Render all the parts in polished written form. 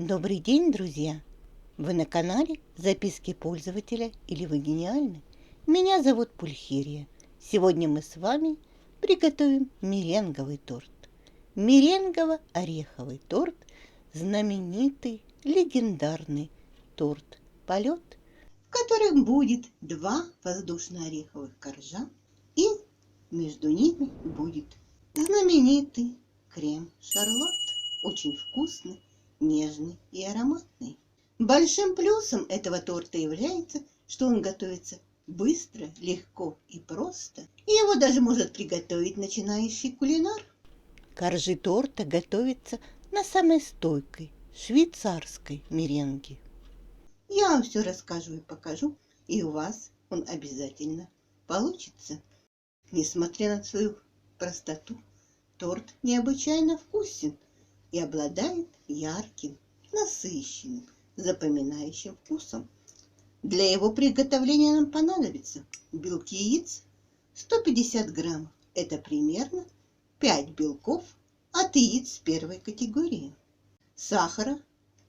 Добрый день, друзья! Вы на канале «Записки пользователя» или «Вы гениальны?» Меня зовут Пульхерия. Сегодня мы с вами приготовим меренговый торт. Меренгово-ореховый торт – знаменитый, легендарный торт «Полет», в котором будет 2 воздушно-ореховых коржа и между ними будет знаменитый крем-шарлот, очень вкусный, нежный и ароматный. Большим плюсом этого торта является, что он готовится быстро, легко и просто. И его даже может приготовить начинающий кулинар. Коржи торта готовятся на самой стойкой швейцарской меренге. Я вам все расскажу и покажу, и у вас он обязательно получится. Несмотря на свою простоту, торт необычайно вкусен и обладает ярким, насыщенным, запоминающим вкусом. Для его приготовления нам понадобится белки яиц 150 граммов. Это примерно 5 белков от яиц первой категории. Сахара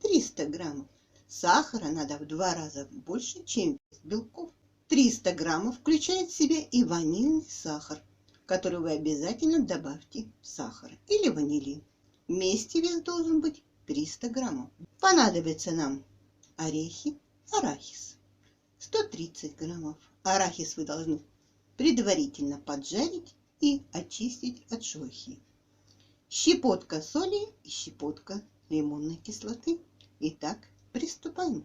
300 граммов. Сахара надо в 2 раза больше, чем белков. 300 граммов включает в себя и ванильный сахар, который вы обязательно добавьте сахара или ванилин. Вместе вес должен быть 300 граммов. Понадобятся нам орехи, арахис 130 граммов. Арахис вы должны предварительно поджарить и очистить от шелухи. Щепотка соли и щепотка лимонной кислоты. Итак, приступаем.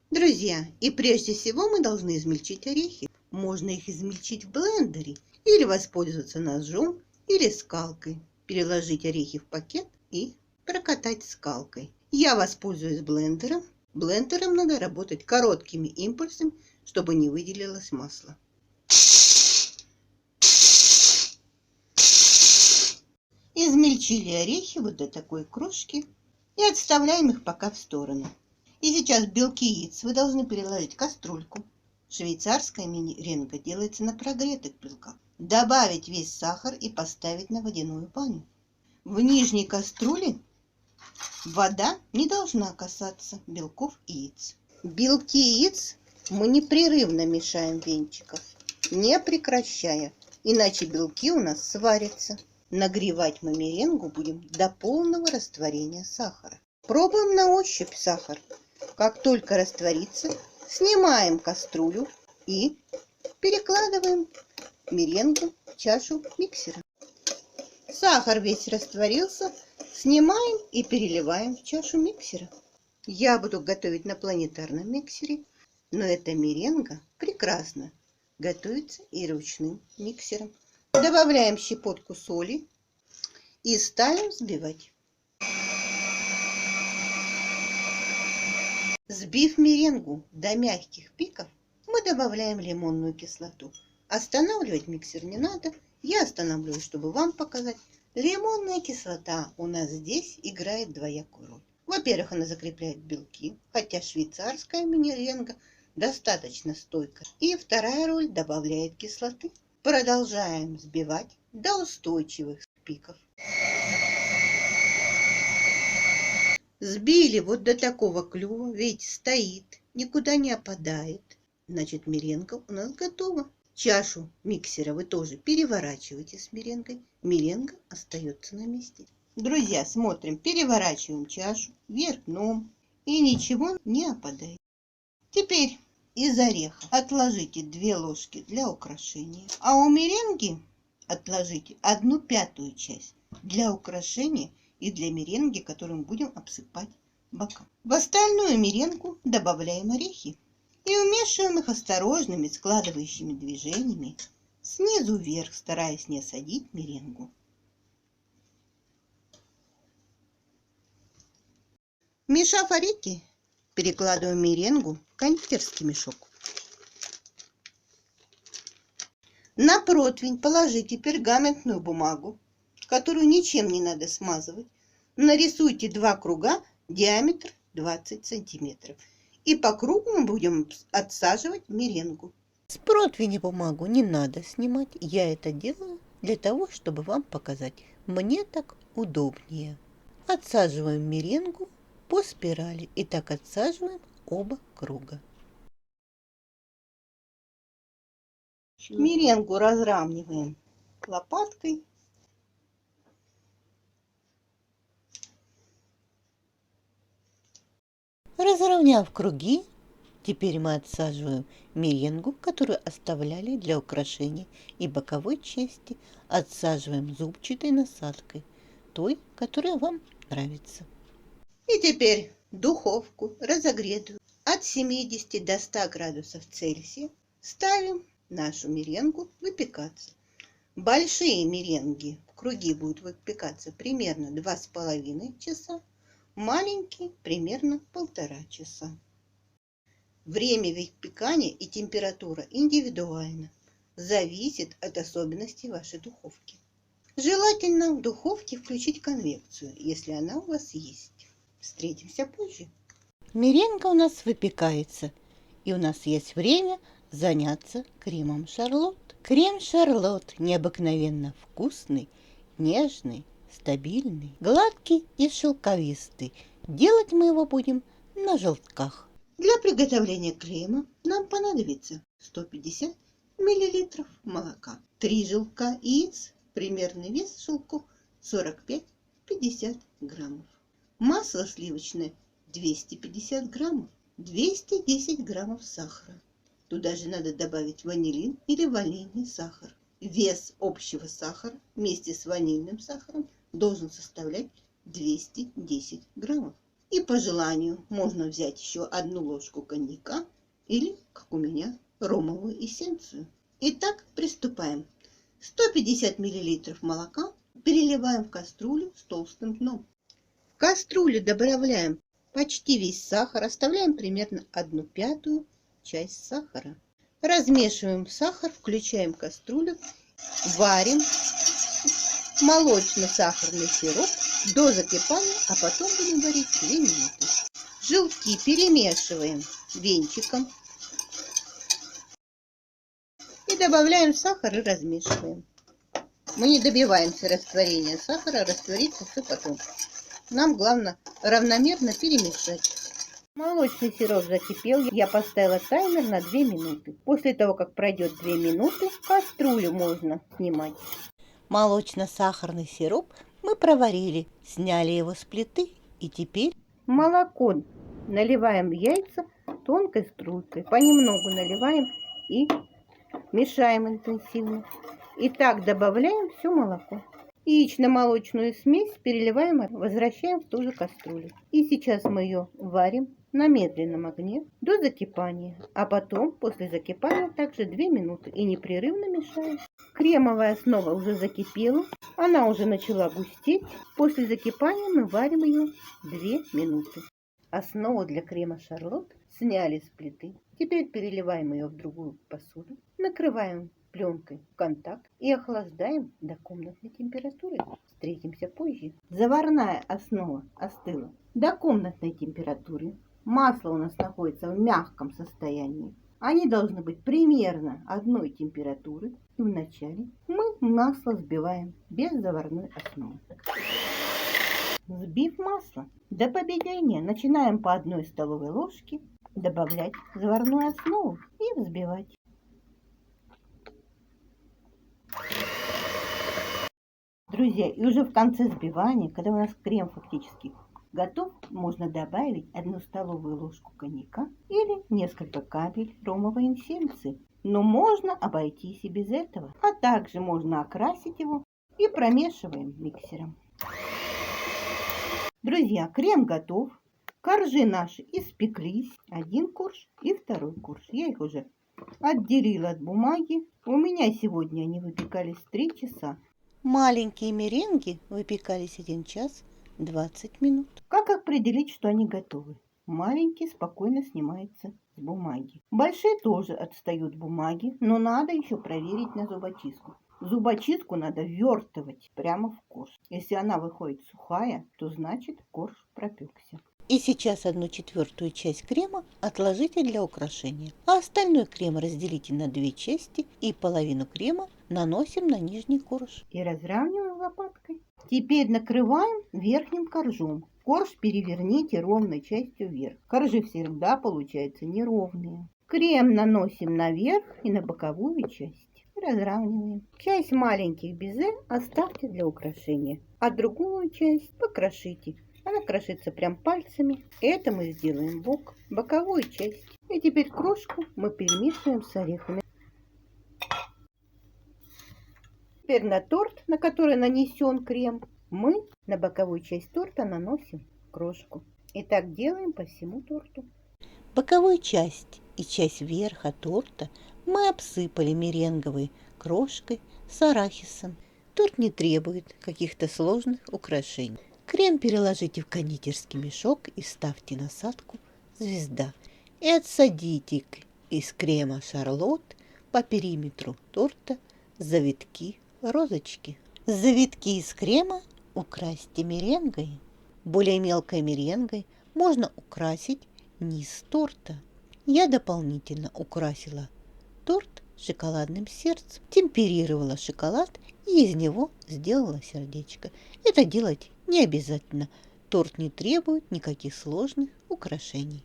Друзья, и прежде всего мы должны измельчить орехи. Можно их измельчить в блендере или воспользоваться ножом или скалкой. Переложить орехи в пакет и прокатать скалкой. Я воспользуюсь блендером. Блендером надо работать короткими импульсами, чтобы не выделилось масло. Измельчили орехи вот до такой крошки и отставляем их пока в сторону. И сейчас белки яиц вы должны переложить в кастрюльку. Швейцарская меренга делается на прогретых белках. Добавить весь сахар и поставить на водяную баню. В нижней кастрюле вода не должна касаться белков яиц. Белки яиц мы непрерывно мешаем венчиком, не прекращая, иначе белки у нас сварятся. Нагревать мы меренгу будем до полного растворения сахара. Пробуем на ощупь сахар. Как только растворится, снимаем кастрюлю и перекладываем меренгу в чашу миксера. Сахар весь растворился, снимаем и переливаем в чашу миксера. Я буду готовить на планетарном миксере, но эта меренга прекрасно готовится и ручным миксером. Добавляем щепотку соли и ставим взбивать. Взбив меренгу до мягких пиков, мы добавляем лимонную кислоту. Останавливать миксер не надо. Я останавливаю, чтобы вам показать. Лимонная кислота у нас здесь играет двоякую роль. Во-первых, она закрепляет белки, хотя швейцарская меренга достаточно стойкая. И вторая роль — добавляет кислоты. Продолжаем взбивать до устойчивых пиков. Взбили вот до такого клюва, ведь стоит, никуда не опадает. Значит, меренга у нас готова. Чашу миксера вы тоже переворачиваете с меренгой. Меренга остается на месте. Друзья, смотрим, переворачиваем чашу вверх дном и ничего не опадает. Теперь из ореха отложите 2 ложки для украшения, а у меренги отложите 1/5 часть для украшения и для меренги, которым будем обсыпать бока. В остальную меренгу добавляем орехи и умешиваем их осторожными складывающими движениями снизу вверх, стараясь не осадить меренгу. Мешав орехи, перекладываем меренгу в кондитерский мешок. На противень положите пергаментную бумагу, которую ничем не надо смазывать. Нарисуйте 2 круга, диаметр 20 сантиметров. И по кругу мы будем отсаживать меренгу. С противня бумагу не надо снимать. Я это делаю для того, чтобы вам показать. Мне так удобнее. Отсаживаем меренгу по спирали и так отсаживаем оба круга. Меренгу разравниваем лопаткой. Разровняв круги, теперь мы отсаживаем меренгу, которую оставляли для украшения, и боковой части отсаживаем зубчатой насадкой, той, которая вам нравится. И теперь духовку разогретую от 70 до 100 градусов Цельсия ставим нашу меренгу выпекаться. Большие меренги в круги будут выпекаться примерно 2,5 часа, маленькие примерно 1,5 часа. Время выпекания и температура индивидуально, зависит от особенностей вашей духовки. Желательно в духовке включить конвекцию, если она у вас есть. Встретимся позже. Меренга у нас выпекается, и у нас есть время заняться кремом Шарлотт. Крем Шарлотт необыкновенно вкусный, нежный, стабильный, гладкий и шелковистый. Делать мы его будем на желтках. Для приготовления крема нам понадобится 150 мл молока, 3 желтка яиц, примерный вес желтков 45-50 граммов, масло сливочное 250 граммов, 210 граммов сахара. Туда же надо добавить ванилин или ванильный сахар. Вес общего сахара вместе с ванильным сахаром должен составлять 210 граммов. И по желанию можно взять еще 1 ложку коньяка или, как у меня, ромовую эссенцию. Итак, приступаем. 150 мл молока переливаем в кастрюлю с толстым дном. В кастрюлю добавляем почти весь сахар, оставляем примерно 1/5 часть сахара. Размешиваем сахар, включаем кастрюлю, варим молочно-сахарный сироп до закипания, а потом будем варить 2 минуты. Желтки перемешиваем венчиком и добавляем сахар и размешиваем. Мы не добиваемся растворения сахара, растворится все потом. Нам главное равномерно перемешать. Молочный сироп закипел, я поставила таймер на 2 минуты. После того, как пройдет 2 минуты, кастрюлю можно снимать. Молочно-сахарный сироп мы проварили, сняли его с плиты и теперь молоко наливаем в яйца тонкой струйкой. Понемногу наливаем и мешаем интенсивно. И так добавляем все молоко. Яично-молочную смесь переливаем, возвращаем в ту же кастрюлю. И сейчас мы ее варим на медленном огне до закипания, а потом после закипания также 2 минуты и непрерывно мешаем. Кремовая основа уже закипела, она уже начала густеть. После закипания мы варим ее 2 минуты. Основу для крема Шарлотт сняли с плиты. Теперь переливаем ее в другую посуду, накрываем пленкой в контакт и охлаждаем до комнатной температуры. Встретимся позже. Заварная основа остыла до комнатной температуры. Масло у нас находится в мягком состоянии. Они должны быть примерно одной температуры. И вначале мы масло взбиваем без заварной основы. Взбив масло до победения, начинаем по 1 столовой ложке добавлять заварную основу и взбивать. Друзья, и уже в конце взбивания, когда у нас крем фактически готов, можно добавить 1 столовую ложку коньяка или несколько капель ромовой эссенции. Но можно обойтись и без этого. А также можно окрасить его и промешиваем миксером. Друзья, крем готов. Коржи наши испеклись. 1 корж и 2 корж. Я их уже отделила от бумаги. У меня сегодня они выпекались 3 часа. Маленькие меренги выпекались 1 час 20 минут. Как определить, что они готовы? Маленькие спокойно снимаются с бумаги. Большие тоже отстают бумаги, но надо еще проверить на зубочистку. Зубочистку надо ввертывать прямо в корж. Если она выходит сухая, то значит корж пропекся. И сейчас 1/4 часть крема отложите для украшения, а остальной крем разделите на 2 части и половину крема наносим на нижний корж. И разравниваем лопаткой. Теперь накрываем верхним коржом Корж переверните ровной частью вверх. Коржи всегда получаются неровные. Крем наносим наверх и на боковую часть. Разравниваем. Часть маленьких безе оставьте для украшения, а другую часть покрошите. Она крошится прям пальцами. Это мы сделаем боковую часть. И теперь крошку мы перемешиваем с орехами. Теперь на торт, на который нанесен крем, мы на боковую часть торта наносим крошку. И так делаем по всему торту. Боковую часть и часть верха торта мы обсыпали меренговой крошкой с арахисом. Торт не требует каких-то сложных украшений. Крем переложите в кондитерский мешок и ставьте насадку «Звезда». И отсадите из крема шарлотт по периметру торта завитки розочки. Завитки из крема украсьте меренгой. Более мелкой меренгой можно украсить низ торта. Я дополнительно украсила торт шоколадным сердцем, темперировала шоколад и из него сделала сердечко. Это делать не обязательно. Торт не требует никаких сложных украшений.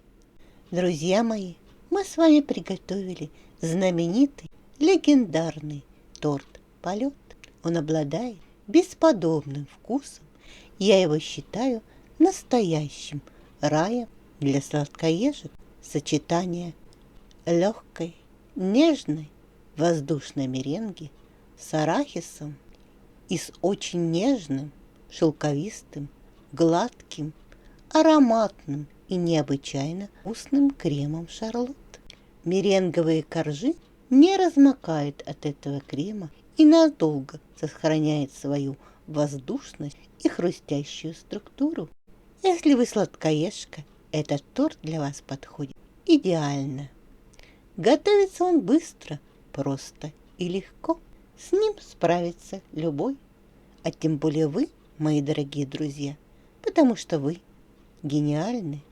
Друзья мои, мы с вами приготовили знаменитый, легендарный торт «Полет». Он обладает бесподобным вкусом. Я его считаю настоящим раем для сладкоежек. Сочетание легкой, нежной воздушной меренги с арахисом и с очень нежным, шелковистым, гладким, ароматным и необычайно вкусным кремом шарлотт. Меренговые коржи не размокают от этого крема и надолго сохраняют свою воздушность и хрустящую структуру. Если вы сладкоежка, этот торт для вас подходит идеально. Готовится он быстро, просто и легко. С ним справится любой, а тем более вы, мои дорогие друзья, потому что вы гениальны.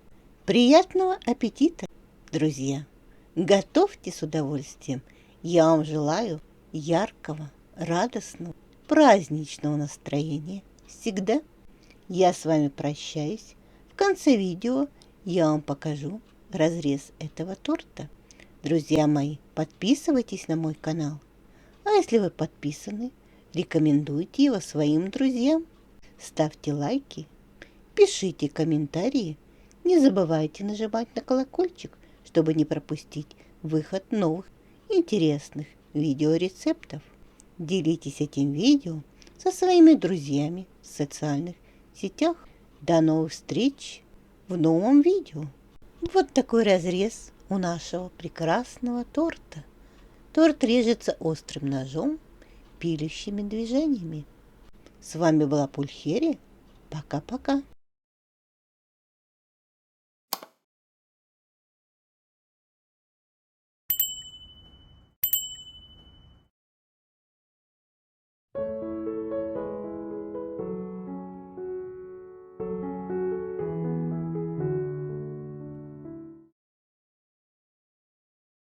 Приятного аппетита, друзья! Готовьте с удовольствием. Я вам желаю яркого, радостного, праздничного настроения всегда. Я с вами прощаюсь. В конце видео я вам покажу разрез этого торта. Друзья мои, подписывайтесь на мой канал. А если вы подписаны, рекомендуйте его своим друзьям. Ставьте лайки, пишите комментарии. Не забывайте нажимать на колокольчик, чтобы не пропустить выход новых интересных видеорецептов. Делитесь этим видео со своими друзьями в социальных сетях. До новых встреч в новом видео. Вот такой разрез у нашего прекрасного торта. Торт режется острым ножом, пилющими движениями. С вами была Пульхерия. Пока-пока.